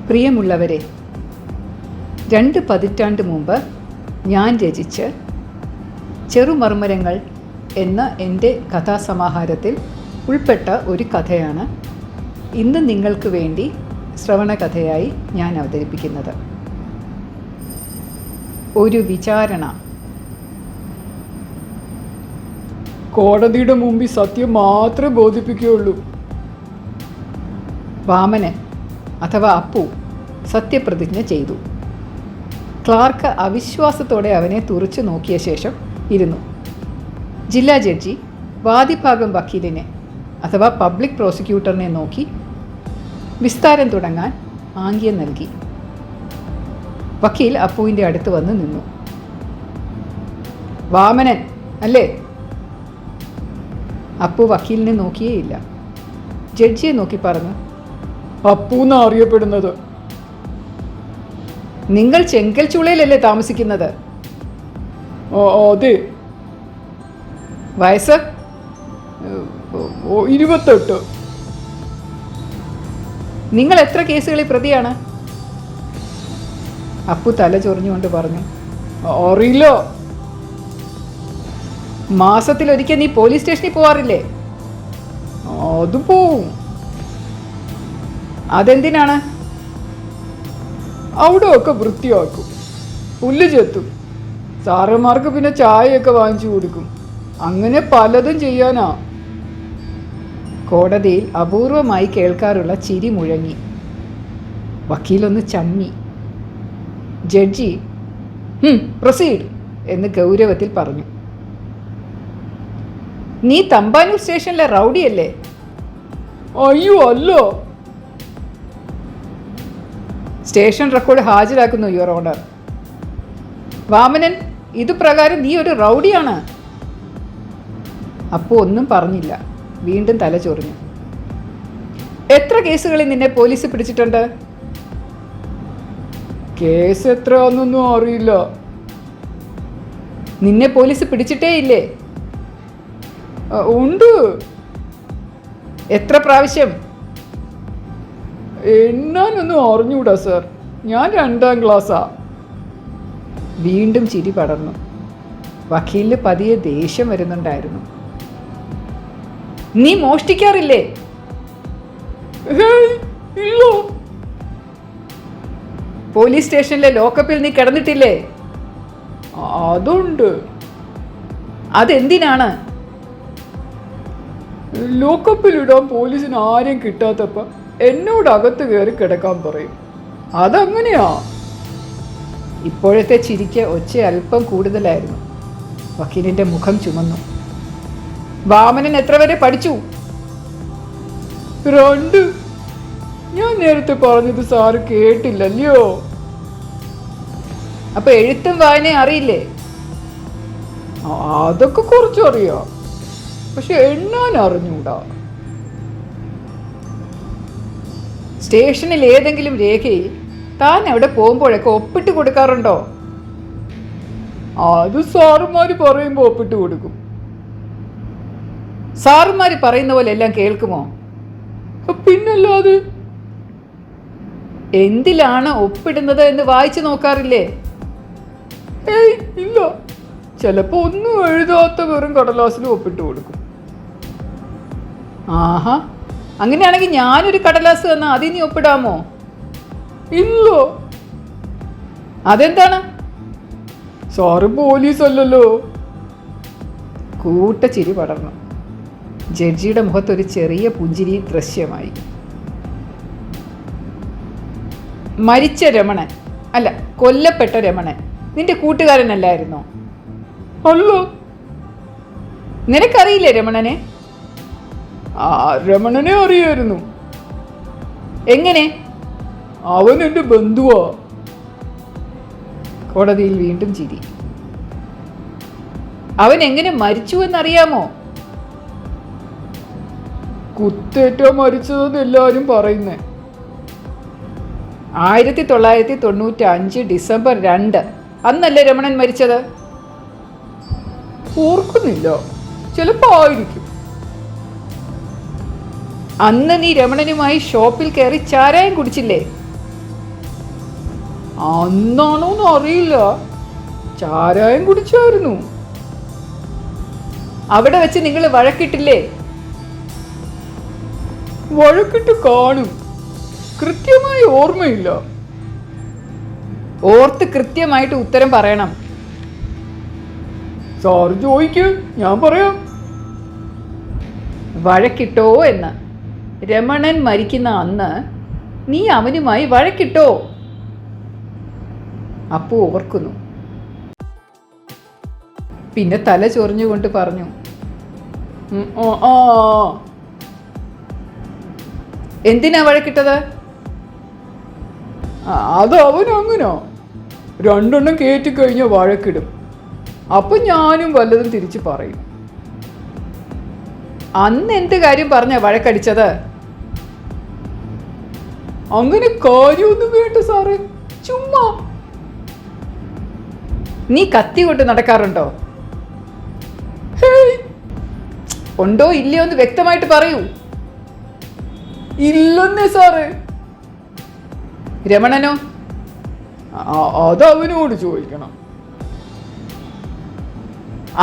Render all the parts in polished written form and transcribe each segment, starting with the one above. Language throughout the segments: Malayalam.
പ്രിയമുള്ളവരെ, 2 പതിറ്റാണ്ട് മുമ്പ് ഞാൻ രചിച്ച ചെറുമർമ്മരങ്ങൾ എന്ന എൻ്റെ കഥാസമാഹാരത്തിൽ ഉൾപ്പെട്ട ഒരു കഥയാണ് ഇന്ന് നിങ്ങൾക്ക് വേണ്ടി ശ്രവണകഥയായി ഞാൻ അവതരിപ്പിക്കുന്നത്. ഒരു വിചാരണ. കോടതിയുടെ മുമ്പിൽ സത്യം മാത്രമേ ബോധിപ്പിക്കുകയുള്ളൂ. വാമനൻ അഥവാ അപ്പു സത്യപ്രതിജ്ഞ ചെയ്തു. ക്ലാർക്ക് അവിശ്വാസത്തോടെ അവനെ തുറച്ചു നോക്കിയ ശേഷം ഇരുന്നു. ജില്ലാ ജഡ്ജി വാദിഭാഗം വക്കീലിനെ അഥവാ പബ്ലിക് പ്രോസിക്യൂട്ടറിനെ നോക്കി വിസ്താരം തുടങ്ങാൻ ആംഗ്യം നൽകി. വക്കീൽ അപ്പുവിൻ്റെ അടുത്ത് വന്ന് നിന്നു. വാമനൻ അല്ലേ? അപ്പു വക്കീലിനെ നോക്കിയേയില്ല. ജഡ്ജിയെ നോക്കി പറഞ്ഞു, അപ്പൂന്നാ അറിയപ്പെടുന്നത്. നിങ്ങൾ ചെങ്കൽ ചുളയിലല്ലേ താമസിക്കുന്നത്? അതെ. വയസ്സ്? 28. നിങ്ങൾ എത്ര കേസുകളിൽ പ്രതിയാണ്? അപ്പു തല ചൊറിഞ്ഞുകൊണ്ട് പറഞ്ഞു, അറിയില്ല. മാസത്തിലൊരിക്കൽ നീ പോലീസ് സ്റ്റേഷനിൽ പോവാറില്ലേ? അത് പോവും. അതെന്തിനാണ്? അവിടെ ഒക്കെ വൃത്തിയാക്കും, പുല്ല് ചെത്തും, സാറന്മാർക്ക് പിന്നെ ചായയൊക്കെ വാങ്ങിച്ചു കൊടുക്കും. അങ്ങനെ പലതും ചെയ്യാനാ. കോടതിയിൽ അപൂർവമായി കേൾക്കാറുള്ള ചിരി മുഴങ്ങി. വക്കീലൊന്ന് ചമ്മി. ജഡ്ജി പ്രൊസീഡ് എന്ന് ഗൗരവത്തിൽ പറഞ്ഞു. നീ തമ്പാനൂർ സ്റ്റേഷനിലെ റൗഡിയല്ലേ? അയ്യോ അല്ല. സ്റ്റേഷൻ റെക്കോർഡ് ഹാജരാക്കുന്നു, യുവർ ഓണർ. വാമനൻ, ഇതുപ്രകാരം നീ ഒരു റൗഡിയാണ്. അപ്പോൾ ഒന്നും പറഞ്ഞില്ല. വീണ്ടും തല ചൊറിഞ്ഞു. എത്ര കേസുകളിൽ നിന്നെ പോലീസ് പിടിച്ചിട്ടുണ്ട്? കേസ് എത്രയാണെന്നൊന്നും അറിയില്ല. നിന്നെ പോലീസ് പിടിച്ചിട്ടേ ഇല്ലേ? ഉണ്ട്. എത്ര പ്രാവശ്യം? എന്നാനൊന്നും അറിഞ്ഞൂടാ സാർ, ഞാൻ 2ാം ക്ലാസ്സാ. വീണ്ടും ചിരി പടർന്നു. വക്കീലിന് പതിയെ ദേഷ്യം വരുന്നുണ്ടായിരുന്നു. നീ മോഷ്ടിക്കാറില്ലേ? ഇല്ല. പോലീസ് സ്റ്റേഷനിലെ ലോക്കപ്പിൽ നീ കിടന്നിട്ടില്ലേ? അതുണ്ട്. അതെന്തിനാണ്? ലോക്കപ്പിലിടാൻ പോലീസിന് ആരെയും കിട്ടാത്തപ്പോൾ എന്നോട് അകത്ത് കയറി കിടക്കാൻ പറയും. അതങ്ങനെയാ. ഇപ്പോഴത്തെ ചിരിക്ക് ഒച്ച അല്പം കൂടുതലായിരുന്നു. വക്കീലിൻ്റെ മുഖം ചുമന്നു. വാമനൻ എത്ര വരെ പഠിച്ചു? 2. ഞാൻ നേരത്തെ പറഞ്ഞത് സാറ് കേട്ടില്ലല്ലോ. അപ്പൊ എഴുത്തും വായനയും അറിയില്ലേ? അതൊക്കെ കുറച്ചറിയാം, പക്ഷെ എണ്ണാൻ അറിഞ്ഞൂടാ. സ്റ്റേഷനിൽ ഏതെങ്കിലും രേഖയിൽ താൻ അവിടെ പോകുമ്പോഴൊക്കെ ഒപ്പിട്ട് കൊടുക്കാറുണ്ടോ? അത് സാറുമാര് പറയുമ്പോൾ ഒപ്പിട്ട് കൊടുക്കും. സാറുമാർ പറയുന്ന പോലെ എല്ലാം കേൾക്കുമോ? പിന്നല്ലാതെ. എന്തിലാണ് ഒപ്പിടുന്നത് എന്ന് വായിച്ചു നോക്കാറില്ലേ? ഏയ് ഇല്ല. ചിലപ്പോൾ ഒന്നും എഴുതാത്ത വെറും കടലാസിൽ ഒപ്പിട്ട് കൊടുക്കും. ആഹാ, അങ്ങനെയാണെങ്കിൽ ഞാനൊരു കടലാസ് തന്നാൽ അതിൽ നീ ഒപ്പിടാമോ? ഇല്ല. അതെന്താണ്? സാറ് പോലീസല്ലല്ലോ. കൂട്ടച്ചിരി പടർന്നു. ജഡ്ജിയുടെ മുഖത്തൊരു ചെറിയ പുഞ്ചിരി ദൃശ്യമായി. മരിച്ച രമണൻ, അല്ല കൊല്ലപ്പെട്ട രമണൻ നിന്റെ കൂട്ടുകാരനല്ലായിരുന്നോ? അല്ല. നിനക്കറിയില്ലേ രമണനെ? രമണനെ അറിയായിരുന്നു. എങ്ങനെ? അവൻ എൻ്റെ ബന്ധുവാ. കോടതിയിൽ വീണ്ടും ചിരി. അവൻ എങ്ങനെ മരിച്ചു എന്നറിയാമോ? കുത്തേറ്റാ മരിച്ചതെന്ന് എല്ലാവരും പറയുന്നേ. 1995 ഡിസംബർ 2 അന്നല്ലേ രമണൻ മരിച്ചത്? ഓർക്കുന്നില്ല, ചിലപ്പോ ആയിരിക്കും. അന്ന് നീ രമണനുമായി ഷോപ്പിൽ കയറി ചാരായം കുടിച്ചില്ലേ? അന്നാണോന്ന് അറിയില്ല, ചാരായം കുടിച്ചായിരുന്നു. അവിടെ വെച്ച് നിങ്ങൾ വഴക്കിട്ടില്ലേ? വഴക്കിട്ട് കാണും, കൃത്യമായി ഓർമ്മയില്ല. ഓർത്ത് കൃത്യമായിട്ട് ഉത്തരം പറയണം. സാറ് ചോദിക്ക്, ഞാൻ പറയാം. വഴക്കിട്ടോ എന്ന്. രമണൻ മരിക്കുന്ന അന്ന് നീ അവനുമായി വഴക്കിട്ടോ? അപ്പു ഓർക്കുന്നു. പിന്നെ തല ചൊറിഞ്ഞുകൊണ്ട് പറഞ്ഞു, ആ എന്തിനാ വഴക്കിട്ടത്? അത് അവനങ്ങനോ, രണ്ടെണ്ണം കയറ്റിക്കഴിഞ്ഞാൽ വഴക്കിടും. അപ്പം ഞാനും വല്ലതും തിരിച്ച് പറയും. അന്ന് എന്ത് കാര്യം പറഞ്ഞ വഴക്കടിച്ചത്? അങ്ങനെ കാര്യമൊന്നും വേണ്ട സാറേ, ചുമ്മാ. നീ കത്തി കൊണ്ട് നടക്കാറുണ്ടോ? ഹേയ്, ഉണ്ടോ ഇല്ലയോ എന്ന് വ്യക്തമായിട്ട് പറയൂ. ഇല്ലെന്നേ സാറേ. രമണനോ? അത് അവനോട് ചോദിക്കണം.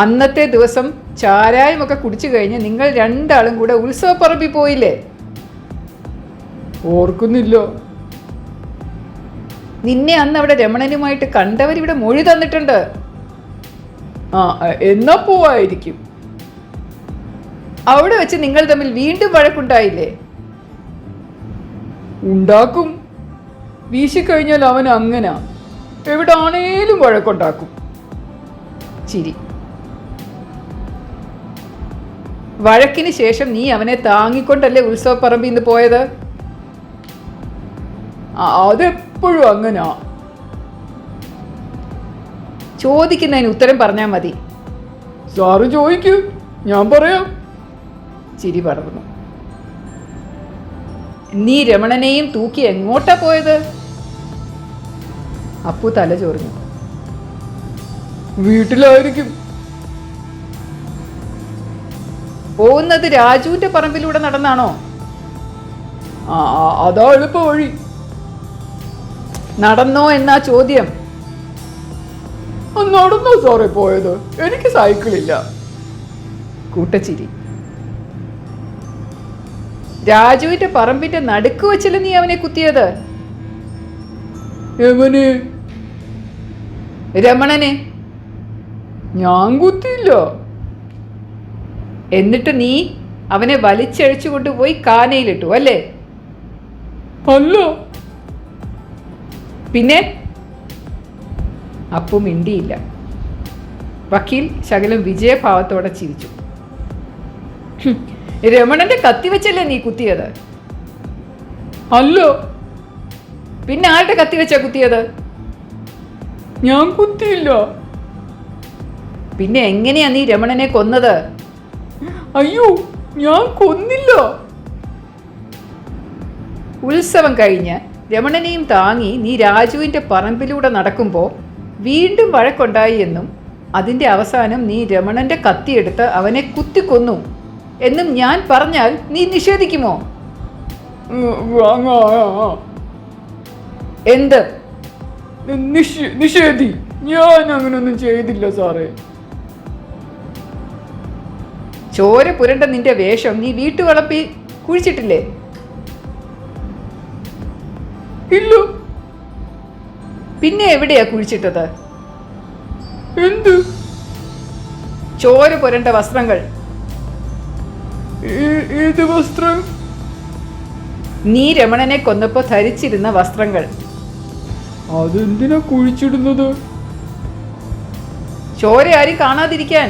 അന്നത്തെ ദിവസം ചാരായമൊക്കെ കുടിച്ചു കഴിഞ്ഞ് നിങ്ങൾ രണ്ടാളും കൂടെ ഉത്സവപ്പറമ്പിൽ പോയില്ലേ? ഓർക്കുന്നില്ല. നിന്നെ അന്ന് അവിടെ രമണനുമായിട്ട് കണ്ടവരിവിടെ മൊഴി തന്നിട്ടുണ്ട്. എന്നാ പോവായിരിക്കും. അവിടെ വെച്ച് നിങ്ങൾ തമ്മിൽ വീണ്ടും വഴക്കുണ്ടായില്ലേ? ഉണ്ടാക്കും. വീശിക്കഴിഞ്ഞാൽ അവൻ അങ്ങനാ, എവിടാണേലും വഴക്കുണ്ടാക്കും. ചിരി. വഴക്കിന് ശേഷം നീ അവനെ താങ്ങിക്കൊണ്ടല്ലേ ഉത്സവപ്പറമ്പിൽ നിന്ന് പോയത്? അതെപ്പോഴും അങ്ങനാ. ചോദിക്കുന്നതിന് ഉത്തരം പറഞ്ഞാൽ മതി. സാറ് ചോദിക്കൂ, ഞാൻ പറയാം. ചിരി പടർന്നു. നീ രമണനെയും തൂക്കി എങ്ങോട്ടാ പോയത്? അപ്പു തല ചൊറിഞ്ഞു. വീട്ടിലായിരിക്കും. പോകുന്നത് രാജുവിന്റെ പറമ്പിലൂടെ നടന്നാണോ? അതാ എളുപ്പ വഴി. നടന്നോ എന്നാ ചോദ്യം. നടന്നോ സാറേ പോയത്? എനിക്ക് സൈക്കിളില്ല. കൂട്ടച്ചിരി. രാജുവിന്റെ പറമ്പിന്റെ നടുക്ക് വെച്ചല്ലേ നീ അവനെ കുത്തിയത്? എവന്? രമണനെ. ഞാൻ കുത്തിയില്ല. എന്നിട്ട് നീ അവനെ വലിച്ചഴിച്ചു കൊണ്ടുപോയി കാനയിലിട്ടു അല്ലേ? അല്ല. പിന്നെ? അപ്പു മിണ്ടിയില്ല. വക്കീൽ ശകലം വിജയഭാവത്തോടെ ചിരിച്ചു. രമണന്റെ കത്തി വെച്ചല്ലേ നീ കുത്തിയത്? അല്ല. പിന്നെ ആരുടെ കത്തി വെച്ചാ കുത്തിയത്? ഞാൻ കുത്തിയില്ല. പിന്നെ എങ്ങനെയാ നീ രമണനെ കൊന്നത്? അയ്യോ, ഞാൻ കൊന്നില്ല. ഉത്സവം കഴിഞ്ഞ് രമണനെയും താങ്ങി നീ രാജുവിന്റെ പറമ്പിലൂടെ നടക്കുമ്പോൾ വീണ്ടും വഴക്കുണ്ടായി എന്നും അതിന്റെ അവസാനം നീ രമണന്റെ കത്തിയെടുത്ത് അവനെ കുത്തിക്കൊന്നു എന്നും ഞാൻ പറഞ്ഞാൽ നീ നിഷേധിക്കുമോ? എന്ത് നിഷേധി. ഞാൻ അങ്ങനൊന്നും ചെയ്തില്ല സാറേ. ചോര പുരണ്ട നിന്റെ വേഷം നീ വീട്ടുവളപ്പിൽ കുഴിച്ചിട്ടില്ലേ? ഇല്ല. പിന്നെ എവിടെയാ കുഴിച്ചിട്ടത്? എന്ത്? ചോര പുരണ്ട വസ്ത്രങ്ങൾ. ഏത് വസ്ത്രം? നീ രമണനെ കൊന്നപ്പോ ധരിച്ചിരുന്ന വസ്ത്രങ്ങൾ. അതെന്തിനാ കുഴിച്ചിടുന്നത്? ചോര ആരും കാണാതിരിക്കാൻ.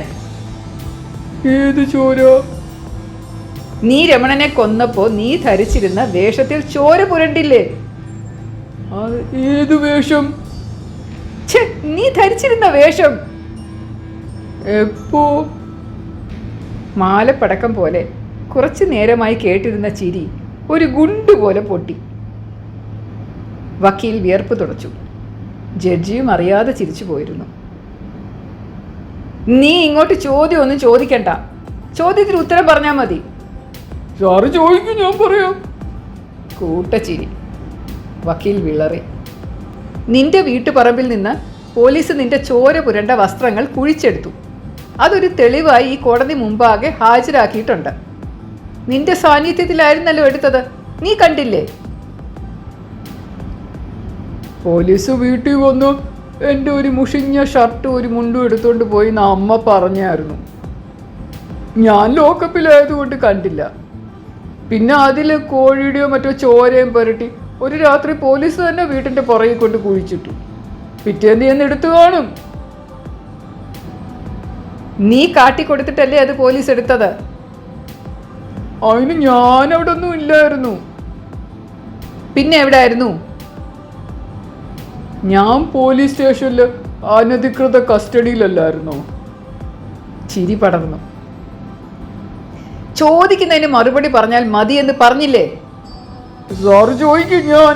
ഏത് ചോര? നീ രമണനെ കൊന്നപ്പോ നീ ധരിച്ചിരുന്ന വേഷത്തിൽ ചോര പുരണ്ടില്ലേ? ഏത് വേഷം? നീ ധരിച്ചിരുന്ന വേഷം. എപ്പോ? മാലപ്പടക്കം പോലെ കുറച്ചു നേരമായി കേട്ടിരുന്ന ചിരി ഒരു ഗുണ്ട് പോലെ പൊട്ടി. വക്കീൽ വിയർപ്പ് തുടച്ചു. ജഡ്ജിയും അറിയാതെ ചിരിച്ചു പോയിരുന്നു. നീ ഇങ്ങോട്ട് ചോദ്യമൊന്നും ചോദിക്കണ്ട. ചോദ്യത്തിന് ഉത്തരം പറഞ്ഞാൽ മതി. സാറ് ചോദിക്കും, ഞാൻ പറയാം. കൂട്ടച്ചിരി. വക്കീൽ വിളറി. നിന്റെ വീട്ടുപറമ്പിൽ നിന്ന് പോലീസ് നിന്റെ ചോര പുരണ്ട വസ്ത്രങ്ങൾ കുഴിച്ചെടുത്തു. അതൊരു തെളിവായി ഈ കോടതി മുമ്പാകെ ഹാജരാക്കിയിട്ടുണ്ട്. നിന്റെ സാന്നിധ്യത്തിലായിരുന്നല്ലോ എടുത്തത്, നീ കണ്ടില്ലേ? പോലീസ് വീട്ടിൽ വന്ന് എൻ്റെ ഒരു മുഷിഞ്ഞ ഷർട്ടും ഒരു മുണ്ടും എടുത്തുകൊണ്ട് പോയി എന്ന് അമ്മ പറഞ്ഞായിരുന്നു. ഞാൻ ലോക്കപ്പിലായതുകൊണ്ട് കണ്ടില്ല. പിന്നെ അതിൽ കോഴിയുടെയോ മറ്റോ ചോരയും പുരട്ടി ഒരു രാത്രി പോലീസ് തന്നെ വീട്ടിൻ്റെ പുറകിൽ കൊണ്ട് കുഴിച്ചിട്ടു. പിറ്റേന്ന് എന്ന് എടുത്തു കാണും. നീ കാട്ടിക്കൊടുത്തിട്ടല്ലേ അത് പോലീസ് എടുത്തത്? അതിന് ഞാൻ അവിടെ ഒന്നും ഇല്ലായിരുന്നു. പിന്നെ എവിടെയായിരുന്നു? ഞാൻ പോലീസ് സ്റ്റേഷനിൽ അനധികൃത കസ്റ്റഡിയിലല്ലായിരുന്നോ? ചിരി പടർന്നു. ചോദിക്കുന്നതിന് മറുപടി പറഞ്ഞാൽ മതിയെന്ന് പറഞ്ഞില്ലേ? സാറ് ചോദിക്കും. ഞാൻ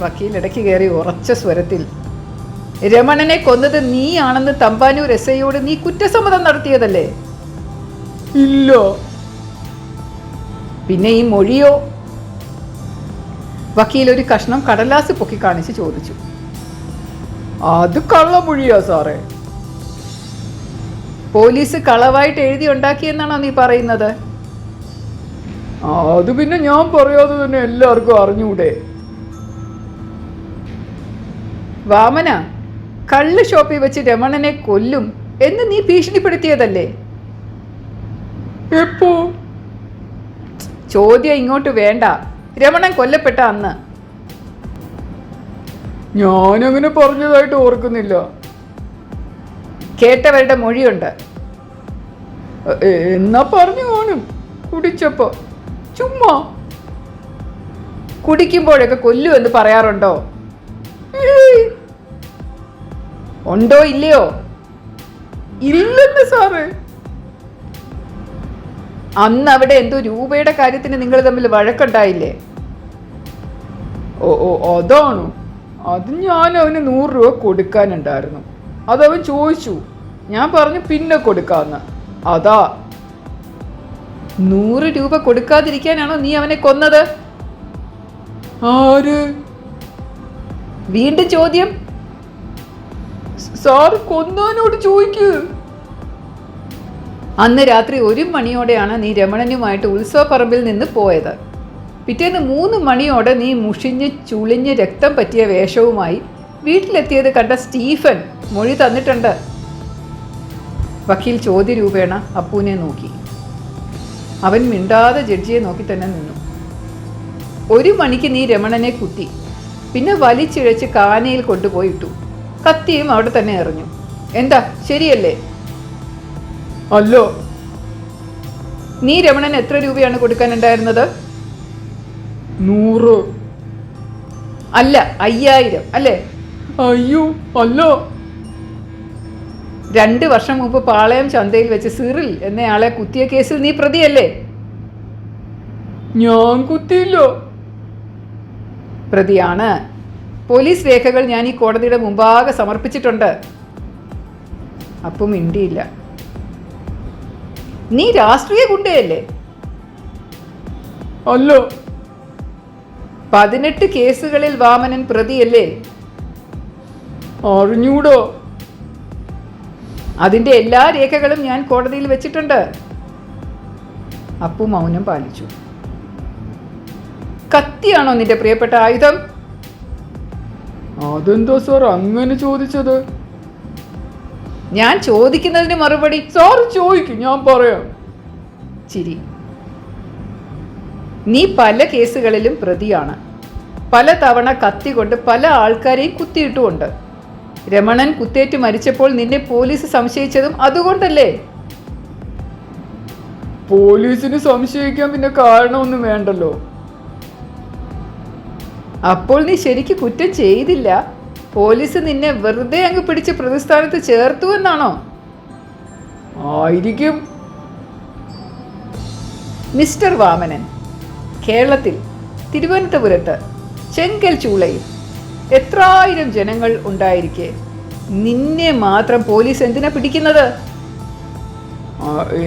വക്കീൽ ഇടയ്ക്ക് കയറി ഉറച്ച സ്വരത്തിൽ, രമണനെ കൊന്നത് നീയാണെന്ന് തമ്പാനൂർ SI നീ കുറ്റസമ്മതം നടത്തിയതല്ലേ? ഇല്ല. പിന്നെ ഈ മൊഴിയോ? വക്കീൽ ഒരു കഷ്ണം കടലാസ് പൊക്കി കാണിച്ച് ചോദിച്ചു. അത് കള്ളമൊഴിയാ സാറേ. പോലീസ് കളവായിട്ട് എഴുതി ഉണ്ടാക്കിയെന്നാണോ നീ പറയുന്നത്? അത് പിന്നെ ഞാൻ പറയാതെ തന്നെ എല്ലാവർക്കും അറിഞ്ഞൂടെ? വാമന, കള്ള് ഷോപ്പിൽ വെച്ച് രമണനെ കൊല്ലും എന്ന് നീ ഭീഷണിപ്പെടുത്തിയതല്ലേ? എപ്പോ? ചോദ്യം ഇങ്ങോട്ട് വേണ്ട. രമണൻ കൊല്ലപ്പെട്ട അന്ന്. ഞാനങ്ങനെ പറഞ്ഞതായിട്ട് ഓർക്കുന്നില്ല. കേട്ടവരുടെ മൊഴിയുണ്ട്. എന്നാ പറഞ്ഞു കാണും. കുടിച്ചപ്പോ ചുമ്മാ. കുടിക്കുമ്പോഴൊക്കെ കൊല്ലു എന്ന് പറയാറുണ്ടോ? ഉണ്ടോ ഇല്ലയോ? ഇല്ലെന്ന് സാറേ. അന്ന് അവിടെ എന്തോ രൂപയുടെ കാര്യത്തിന് നിങ്ങൾ തമ്മിൽ വഴക്കുണ്ടായില്ലേ? ഓ അതാണോ? അത് ഞാൻ അവന് 100 രൂപ കൊടുക്കാനുണ്ടായിരുന്നു. അതവൻ ചോദിച്ചു. ഞാൻ പറഞ്ഞു പിന്നെ കൊടുക്കാന്ന്. അതാ. 100 രൂപ കൊടുക്കാതിരിക്കാനാണോ നീ അവനെ കൊന്നത്? ആര്? വീണ്ടും ചോദ്യം. സാറ് കൊന്നവനോട് ചോദിക്കൂ. അന്ന് രാത്രി 1 മണിയോടെയാണ് നീ രമണനുമായിട്ട് ഉത്സവപ്പറമ്പിൽ നിന്ന് പോയത്. പിറ്റേന്ന് 3 മണിയോടെ നീ മുഷിഞ്ഞ് ചുളിഞ്ഞ് രക്തം പറ്റിയ വേഷവുമായി വീട്ടിലെത്തിയത് കണ്ട സ്റ്റീഫൻ മൊഴി തന്നിട്ടുണ്ട്. വക്കീൽ ചോദ്യരൂപേണ അപ്പുവിനെ നോക്കി. അവൻ മിണ്ടാതെ ജഡ്ജിയെ നോക്കി തന്നെ നിന്നു. 1 മണിക്ക് നീ രമണനെ കുത്തി, പിന്നെ വലിച്ചിഴച്ച് കാനയിൽ കൊണ്ടുപോയിട്ടു. കത്തിയും അവിടെ തന്നെ എറിഞ്ഞു. എന്താ ശരിയല്ലേ? അല്ലോ. നീ രമണൻ എത്ര രൂപയാണ് കൊടുക്കാനുണ്ടായിരുന്നത്? 100. അല്ല, 5000 അല്ലേ? അയ്യോ അല്ല. 2 വർഷം മുമ്പ് പാളയം ചന്തയിൽ വെച്ച് സിറിൽ എന്നയാളെ കുത്തിയ കേസിൽ നീ പ്രതിയല്ലേ? ഞാൻ കുത്തിയില്ല. പ്രതിയാണ്. പോലീസ് രേഖകൾ ഞാൻ ഈ കോടതിയുടെ മുമ്പാകെ സമർപ്പിച്ചിട്ടുണ്ട്. അപ്പം മിണ്ടിയില്ല. നീ രാഷ്ട്രീയ ഗുണ്ടയല്ലേ? അല്ല. 18 കേസുകളിൽ വാമനൻ പ്രതിയല്ലേ? അറിഞ്ഞൂടോ? അതിന്റെ എല്ലാ രേഖകളും ഞാൻ കോടതിയിൽ വെച്ചിട്ടുണ്ട്. അപ്പു മൗനം പാലിച്ചു. കത്തിയാണോ നിന്റെ പ്രിയപ്പെട്ട ആയുധം? അതെന്താ സാർ അങ്ങനെ ചോദിച്ചത്? ഞാൻ ചോദിക്കുന്നതിന് മറുപടി. സാർ ചോദിക്കും, ഞാൻ പറയാം. ചിരി. നീ പല കേസുകളിലും പ്രതിയാണ്. പല തവണ കത്തി കൊണ്ട് പല ആൾക്കാരെയും കുത്തിയിട്ടുമുണ്ട്. രമണൻ കുത്തേറ്റ് മരിച്ചപ്പോൾ നിന്നെ പോലീസ് സംശയിച്ചതും അതുകൊണ്ടല്ലേ? പോലീസിന് സംശയിക്കാൻ പിന്നെ കാരണമൊന്നും വേണ്ടല്ലോ. അപ്പോൾ നീ ശരിക്ക് കുറ്റം ചെയ്തില്ല. പോലീസ് നിന്നെ വെറുതെ അങ്ങ് പിടിച്ച് പ്രതിസ്ഥാനത്ത് ചേർത്തു എന്നാണോ? ആയിരിക്കും. മിസ്റ്റർ വാമനൻ, കേരളത്തിൽ തിരുവനന്തപുരത്ത് ചെങ്കൽ ചൂളയിൽ എത്രായിരം ജനങ്ങൾ ഉണ്ടായിരിക്കെ നിന്നെ മാത്രം പോലീസ് എന്തിനാ പിടിക്കുന്നത്?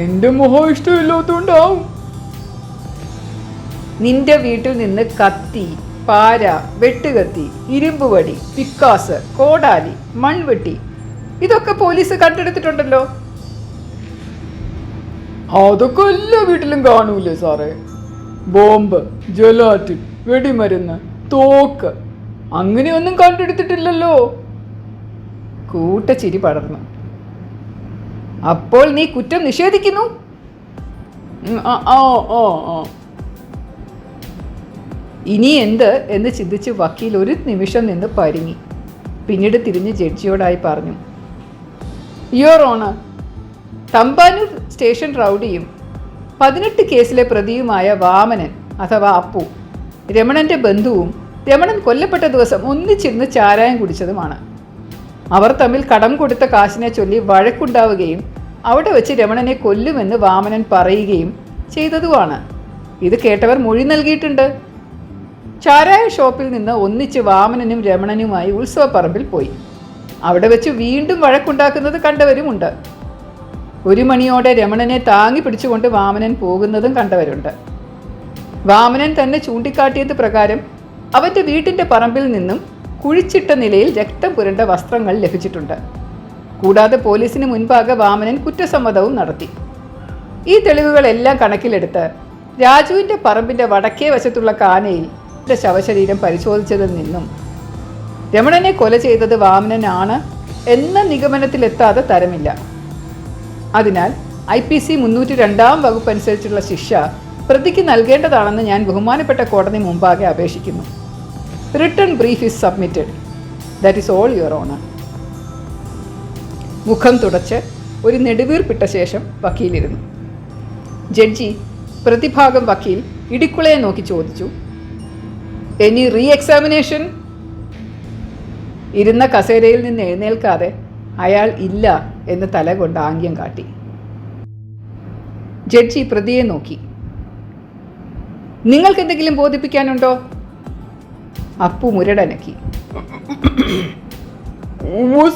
എന്റെ മുഖം ഇഷ്ടമില്ലാത്തതുകൊണ്ടാവും. നിന്റെ വീട്ടിൽ നിന്ന് കത്തി, പാര, വെട്ടുകത്തി, ഇരുമ്പുവടി, പിക്കാസ്, കോടാലി, മൺവെട്ടി ഇതൊക്കെ പോലീസ് കണ്ടെടുത്തിട്ടുണ്ടല്ലോ. അതൊക്കെ എല്ലാ വീട്ടിലും കാണൂലേ സാറേ? ബോംബ്, ജലാറ്റിൻ, വെടിമരുന്ന്, തോക്ക് അങ്ങനെയൊന്നും കണ്ടെടുത്തിട്ടില്ലല്ലോ. കൂട്ടച്ചിരി പടർന്നു. അപ്പോൾ നീ കുറ്റം നിഷേധിക്കുന്നു? ആ ആ ആ ആ ഇനി എന്ത് എന്ന് ചിന്തിച്ച് വക്കീൽ ഒരു നിമിഷം നിന്ന് പരുങ്ങി. പിന്നീട് തിരിഞ്ഞ് ജഡ്ജിയോടായി പറഞ്ഞു, യുവർ ഓണർ, തമ്പാനൂർ സ്റ്റേഷൻ റൗഡിയും 18 കേസിലെ പ്രതിയുമായ വാമനൻ അഥവാ അപ്പു രമണന്റെ ബന്ധുവും രമണൻ കൊല്ലപ്പെട്ട ദിവസം ഒന്നിച്ചിരുന്ന് ചാരായം കുടിച്ചതുമാണ്. അവർ തമ്മിൽ കടം കൊടുത്ത കാശിനെ ചൊല്ലി വഴക്കുണ്ടാവുകയും അവിടെ വെച്ച് രമണനെ കൊല്ലുമെന്ന് വാമനൻ പറയുകയും ചെയ്തതുമാണ്. ഇത് കേട്ടവർ മൊഴി നൽകിയിട്ടുണ്ട്. ചാരായ ഷോപ്പിൽ നിന്ന് ഒന്നിച്ച് വാമനനും രമണനുമായി ഉത്സവപ്പറമ്പിൽ പോയി. അവിടെ വെച്ച് വീണ്ടും വഴക്കുണ്ടാക്കുന്നത് കണ്ടവരുമുണ്ട്. 1 മണിയോടെ രമണനെ താങ്ങി പിടിച്ചുകൊണ്ട് വാമനൻ പോകുന്നതും കണ്ടവരുണ്ട്. വാമനൻ തന്നെ ചൂണ്ടിക്കാട്ടിയത് പ്രകാരം അവൻ്റെ വീട്ടിൻ്റെ പറമ്പിൽ നിന്നും കുഴിച്ചിട്ട നിലയിൽ രക്തം പുരണ്ട വസ്ത്രങ്ങൾ ലഭിച്ചിട്ടുണ്ട്. കൂടാതെ പോലീസിന് മുൻപാകെ വാമനൻ കുറ്റസമ്മതവും നടത്തി. ഈ തെളിവുകളെല്ലാം കണക്കിലെടുത്ത് രാജുവിൻ്റെ പറമ്പിൻ്റെ വടക്കേ വശത്തുള്ള കാനയിൽ ശവശരീരം പരിശോധിച്ചതിൽ നിന്നും രമണനെ കൊല ചെയ്തത് വാമനനാണ് എന്ന നിഗമനത്തിലെത്താതെ തരമില്ല. അതിനാൽ IPC 302 വകുപ്പ് അനുസരിച്ചുള്ള ശിക്ഷ പ്രതിക്ക് നൽകേണ്ടതാണെന്ന് ഞാൻ ബഹുമാനപ്പെട്ട കോടതി മുമ്പാകെ അപേക്ഷിക്കുന്നു. Written brief is submitted. That is all your honour. മുഖം തുടച്ച് ഒരു നെടുവീർപ്പിട്ട ശേഷം വക്കീലിരുന്നു. ജഡ്ജി പ്രതിഭാഗം വക്കീൽ ഇടിക്കുളയെ നോക്കി ചോദിച്ചു, എനി റീ എക്സാമിനേഷൻ? ഇരുന്ന കസേരയിൽ നിന്ന് എഴുന്നേൽക്കാതെ അയാൾ ഇല്ല എന്ന് തല കൊണ്ട് ആംഗ്യം കാട്ടി. ജഡ്ജി പ്രതിയെ നോക്കി. നിങ്ങൾക്കെന്തെങ്കിലും ബോധിപ്പിക്കാനുണ്ടോ? അപ്പു മുരടനക്കി.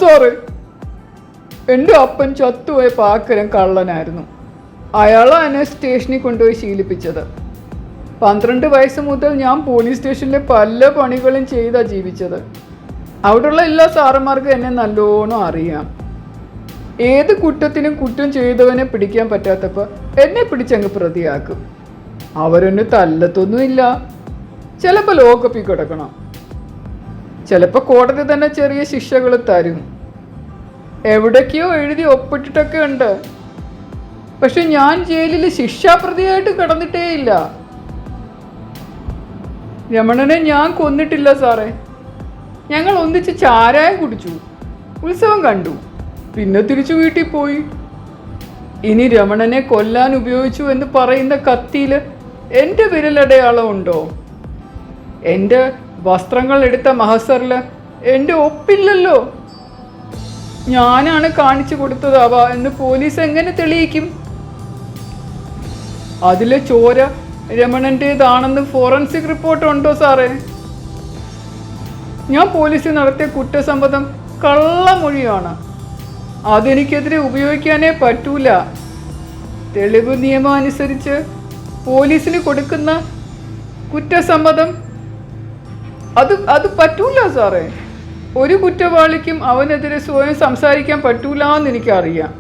സാറേ, എൻ്റെ അപ്പൻ ചത്തുപോയ പാക്കരൻ കള്ളനായിരുന്നു. അയാളാണ് എന്നെ സ്റ്റേഷനിൽ കൊണ്ടുപോയി ശീലിപ്പിച്ചത്. 12 വയസ്സ് മുതൽ ഞാൻ പോലീസ് സ്റ്റേഷനിലെ പല പണികളും ചെയ്താ ജീവിച്ചത്. അവിടെയുള്ള എല്ലാ സാറന്മാർക്കും എന്നെ നല്ലോണം അറിയാം. ഏത് കുറ്റത്തിനും കുറ്റം ചെയ്തവനെ പിടിക്കാൻ പറ്റാത്തപ്പോൾ എന്നെ പിടിച്ചങ്ങ് പ്രതിയാക്കും. അവരെന്നെ തല്ലത്തൊന്നുമില്ല. ചിലപ്പോൾ ലോക്കപ്പിൽ കിടക്കണം, ചിലപ്പോൾ കോടതി തന്നെ ചെറിയ ശിക്ഷകൾ തരും. എവിടേക്കോ എഴുതി ഒപ്പിട്ടിട്ടൊക്കെ ഉണ്ട്. പക്ഷെ ഞാൻ ജയിലിൽ ശിക്ഷാപ്രതിയായിട്ട് കിടന്നിട്ടേയില്ല. രമണനെ ഞാൻ കൊന്നിട്ടില്ല സാറേ. ഞങ്ങൾ ഒന്നിച്ച് ചാരായം കുടിച്ചു, ഉത്സവം കണ്ടു, പിന്നെ തിരിച്ചു വീട്ടിൽ പോയി. ഇനി രമണനെ കൊല്ലാൻ ഉപയോഗിച്ചു എന്ന് പറയുന്ന കത്തിയിൽ എൻ്റെ വിരലടയാളം ഉണ്ടോ? എൻ്റെ വസ്ത്രങ്ങൾ എടുത്ത മഹസറിൽ എൻ്റെ ഒപ്പില്ലല്ലോ. ഞാനാണ് കാണിച്ചു കൊടുത്തതാവാ എന്ന് പോലീസ് എങ്ങനെ തെളിയിക്കും? അതിലെ ചോര രമണൻ്റേതാണെന്ന് ഫോറൻസിക് റിപ്പോർട്ട് ഉണ്ടോ സാറേ? ഞാൻ പോലീസിൽ നടത്തിയ കുറ്റസമ്മതം കള്ളമൊഴിയാണ്. അതെനിക്കെതിരെ ഉപയോഗിക്കാനേ പറ്റൂല. തെളിവ് നിയമം അനുസരിച്ച് പോലീസിന് കൊടുക്കുന്ന കുറ്റസമ്മതം അത് പറ്റൂല സാറേ. ഒരു കുറ്റവാളിക്കും അവനെതിരെ സ്വയം സംസാരിക്കാൻ പറ്റൂല എന്ന് എനിക്കറിയാം.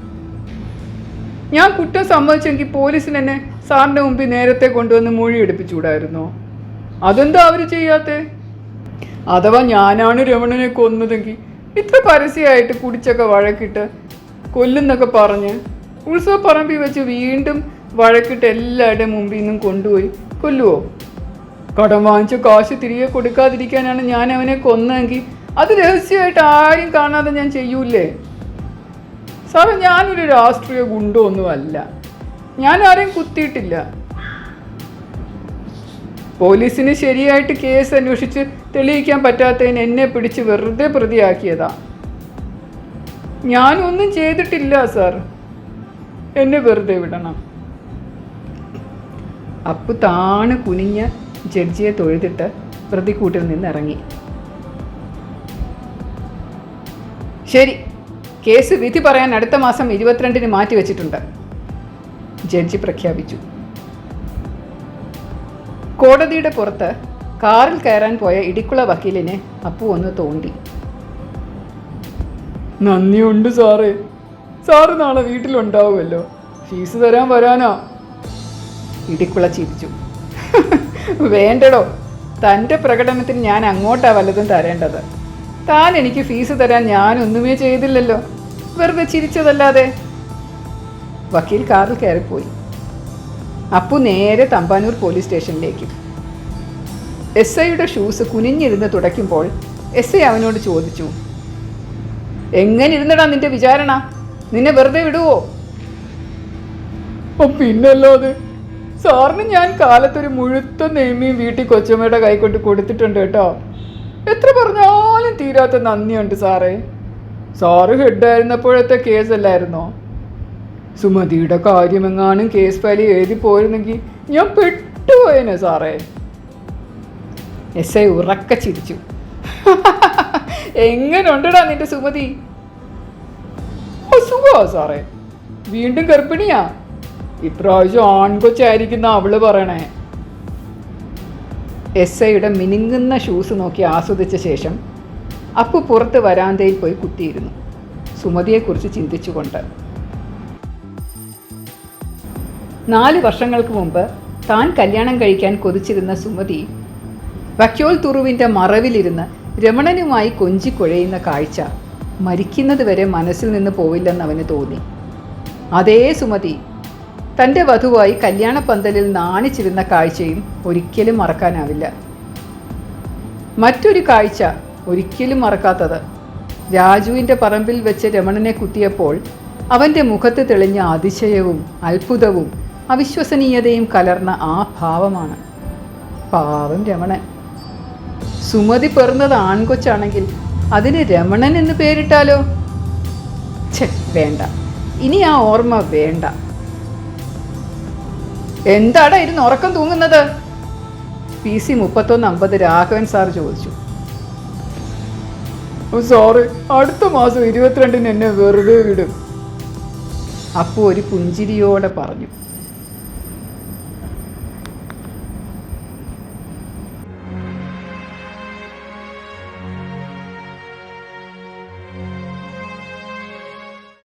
ഞാൻ കുറ്റം സമ്മതിച്ചെങ്കിൽ പോലീസിന് എന്നെ സാറിൻ്റെ മുമ്പിൽ നേരത്തെ കൊണ്ടുവന്ന് മൊഴി എടുപ്പിച്ചുകൂടായിരുന്നോ? അതെന്താ അവർ ചെയ്യാത്തേ? അഥവാ ഞാനാണ് രമണനെ കൊന്നതെങ്കിൽ ഇത്ര പരസ്യമായിട്ട് കുടിച്ചൊക്കെ വഴക്കിട്ട് കൊല്ലുന്നൊക്കെ പറഞ്ഞ് ഉത്സവപ്പറമ്പിൽ വെച്ച് വീണ്ടും വഴക്കിട്ട് എല്ലാവരുടെയും മുമ്പിൽ നിന്നും കൊണ്ടുപോയി കൊല്ലുവോ? കടം വാങ്ങിച്ച കാശ് തിരികെ കൊടുക്കാതിരിക്കാനാണ് ഞാൻ അവനെ കൊന്നതെങ്കിൽ അത് രഹസ്യമായിട്ട് ആരും കാണാതെ ഞാൻ ചെയ്യൂലേ? സാറേ, ഞാനൊരു രാഷ്ട്രീയ ഗുണ്ടൊന്നുമല്ല. ഞാൻ ആരെയും കുത്തിയിട്ടില്ല. പോലീസിന് ശരിയായിട്ട് കേസ് അന്വേഷിച്ച് തെളിയിക്കാൻ പറ്റാത്തതിന് എന്നെ പിടിച്ച് വെറുതെ പ്രതിയാക്കിയതാ. ഞാനൊന്നും ചെയ്തിട്ടില്ല സാർ. എന്നെ വെറുതെ വിടണം. അപ്പു താണ് കുനിഞ്ഞ് ജഡ്ജിയെ തൊഴുതിട്ട് പ്രതിക്കൂട്ടിൽ നിന്ന് ഇറങ്ങി. ശരി, കേസ് വിധി പറയാൻ അടുത്ത മാസം 22-ന് മാറ്റിവെച്ചിട്ടുണ്ട്, ജഡ്ജി പ്രഖ്യാപിച്ചു. കോടതിയുടെ പുറത്ത് കാറിൽ കയറാൻ പോയ ഇടിക്കുള വക്കീലിനെ അപ്പു ഒന്ന് തോണ്ടി. നന്ദിയുണ്ട് സാറേ. സാറ് നാളെ വീട്ടിലുണ്ടാവുമല്ലോ. ഫീസ് തരാൻ വരാനാ. ഇടിക്കുള ചിരിച്ചു. വേണ്ടടോ, തൻ്റെ പ്രകടനത്തിന് ഞാൻ അങ്ങോട്ടാ വല്ലതും തരേണ്ടത്. താൻ എനിക്ക് ഫീസ് തരാൻ ഞാനൊന്നുമേ ചെയ്തില്ലല്ലോ. വെറുതെ ചിരിച്ചതല്ലാതെ. വക്കീൽ കാറിൽ കയറിപ്പോയി. അപ്പു നേരെ തമ്പാനൂർ പോലീസ് സ്റ്റേഷനിലേക്ക്. SIയുടെ ഷൂസ് കുനിഞ്ഞിരുന്ന് തുടയ്ക്കുമ്പോൾ SI അവനോട് ചോദിച്ചു, എങ്ങനെ ഇരുന്നടാ നിന്റെ വിചാരണ? നിന്നെ വെറുതെ വിടുവോ? പിന്നല്ലാതെ. സാറിന് ഞാൻ കാലത്തൊരു മുഴുത്ത നെയ്മയും വീട്ടിൽ കൊച്ചമ്മയുടെ കൈക്കൊണ്ട് കൊടുത്തിട്ടുണ്ട് കേട്ടോ. എത്ര പറഞ്ഞാലും തീരാത്ത നന്ദിയുണ്ട് സാറേ. സാറ് ഹെഡായിരുന്നപ്പോഴത്തെ കേസല്ലായിരുന്നോ? സുമതിയുടെ കാര്യമെങ്ങാനും കേസ് ഫയൽ എഴുതി പോയിരുന്നെങ്കിൽ ഞാൻ പെട്ടുപോയേനെ സാറേ. SI ഉറക്ക ചിരിച്ചു. എങ്ങനെയുണ്ടടാ നിന്റെ സുമതി? സുഖമാ സാറേ. വീണ്ടും ഗർഭിണിയാ. ഇപ്രാവശ്യം ആൺകൊച്ചായിരിക്കുന്ന അവള് പറയണേ. SIയുടെ മിനുങ്ങുന്ന ഷൂസ് നോക്കി ആസ്വദിച്ച ശേഷം അപ്പു പുറത്ത് വരാന്തയിൽ പോയി കുത്തിയിരുന്നു, സുമതിയെക്കുറിച്ച് ചിന്തിച്ചുകൊണ്ട്. 4 വർഷങ്ങൾക്ക് മുമ്പ് താൻ കല്യാണം കഴിക്കാൻ കൊതിച്ചിരുന്ന സുമതി വക്യോൽ തുറുവിൻ്റെ മറവിലിരുന്ന് രമണനുമായി കൊഞ്ചിക്കുഴയുന്ന കാഴ്ച മരിക്കുന്നത് വരെ മനസ്സിൽ നിന്ന് പോവില്ലെന്ന് അവന് തോന്നി. അതേ സുമതി തൻ്റെ വധുവായി കല്യാണപ്പന്തലിൽ നാണിച്ചിരുന്ന കാഴ്ചയും ഒരിക്കലും മറക്കാനാവില്ല. മറ്റൊരു കാഴ്ച ഒരിക്കലും മറക്കാത്തത് രാജുവിൻ്റെ പറമ്പിൽ വെച്ച് രമണനെ കുത്തിയപ്പോൾ അവൻ്റെ മുഖത്ത് തെളിഞ്ഞ അതിശയവും അത്ഭുതവും അവിശ്വസനീയതയും കലർന്ന ആ ഭാവമാണ്. പാവം രമണൻ. സുമതി പിറന്നത് ആൺകൊച്ചാണെങ്കിൽ അതിന് രമണൻ എന്ന് പേരിട്ടാലോ? വേണ്ട, ഇനി ആ ഓർമ്മ വേണ്ട. എന്താടാ ഇരുന്ന് ഉറക്കം തൂങ്ങുന്നത്? PC 3150 രാഘവൻ സാർ ചോദിച്ചു. സാറ് അടുത്ത മാസം 22-ന് എന്നെ വെറുതെ വിടും. അപ്പു ഒരു പുഞ്ചിരിയോടെ പറഞ്ഞു.